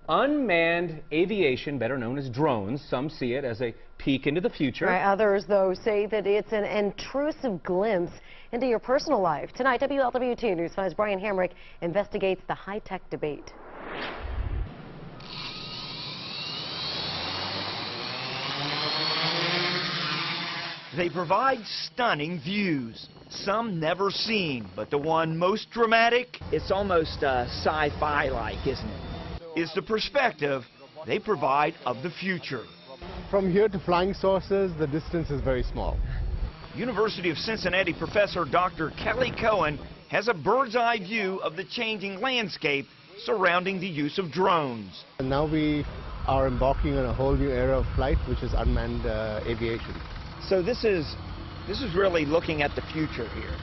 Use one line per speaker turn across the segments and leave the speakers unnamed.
Unmanned aviation, better known as drones. Some see it as a peek into the future.
Right, others, though, say that it's an intrusive glimpse into your personal life. Tonight, WLWT News 5's Brian Hamrick investigates the high-tech debate.
They provide stunning views, some never seen, but the one most dramatic,
it's almost sci-fi-like, isn't it?
Is the perspective they provide of the future.
From here to flying saucers, the distance is very small.
University of Cincinnati professor Dr. Kelly Cohen has a bird's eye view of the changing landscape surrounding the use of drones.
And now we are embarking on a whole new era of flight, which is unmanned aviation.
So this is really looking at the future here.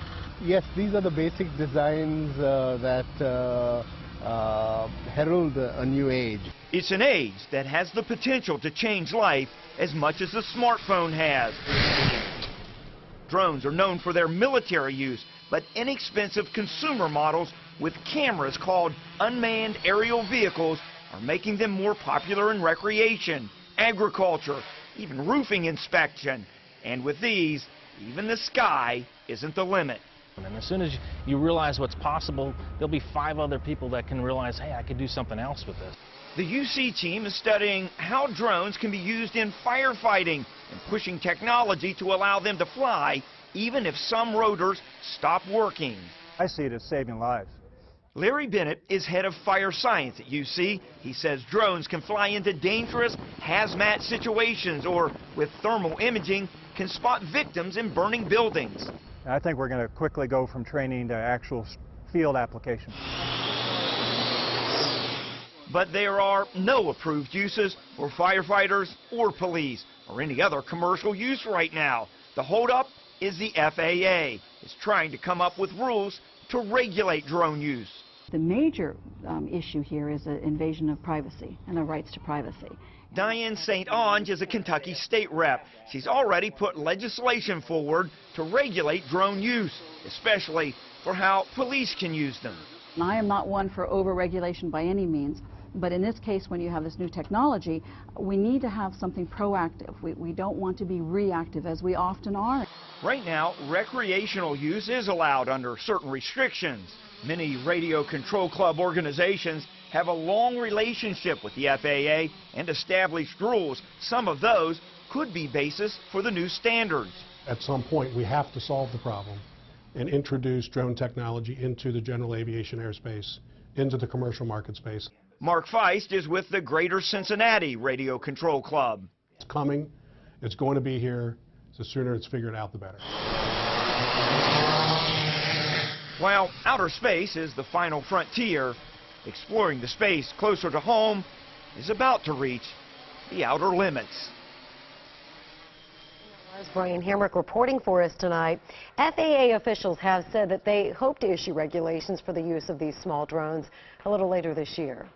Yes, these are the basic designs that herald a new age.
It's an age that has the potential to change life as much as the smartphone has. Drones are known for their military use, but inexpensive consumer models with cameras called unmanned aerial vehicles are making them more popular in recreation, agriculture, even roofing inspection. And with these, even the sky isn't the limit.
And as soon as you realize what's possible, there'll be 5 other people that can realize, hey, I could do something else with this.
The UC team is studying how drones can be used in firefighting and pushing technology to allow them to fly, even if some rotors stop working.
I see it as saving lives.
Larry Bennett is head of fire science at UC. He says drones can fly into dangerous hazmat situations or, with thermal imaging, can spot victims in burning buildings.
I think we're going to quickly go from training to actual field application.
But there are no approved uses for firefighters or police or any other commercial use right now. The holdup is the FAA. It's trying to come up with rules to regulate drone use.
The major issue here is the invasion of privacy and the rights to privacy.
Diane St. Onge is a Kentucky state rep. She's already put legislation forward to regulate drone use, especially for how police can use them.
And I am not one for over-regulation by any means, but in this case, when you have this new technology, we need to have something proactive. We don't want to be reactive, as we often are.
Right now, recreational use is allowed under certain restrictions. Many radio control club organizations have a long relationship with the FAA and established rules. Some of those could be basis for the new standards.
At some point, we have to solve the problem and introduce drone technology into the general aviation airspace, into the commercial market space.
Mark Feist is with the Greater Cincinnati Radio Control Club.
It's coming. It's going to be here. The sooner it's figured out, the better.
While outer space is the final frontier, exploring the space closer to home is about to reach the outer limits.
As Brian Hamrick reporting for us tonight, FAA officials have said that they hope to issue regulations for the use of these small drones a little later this year.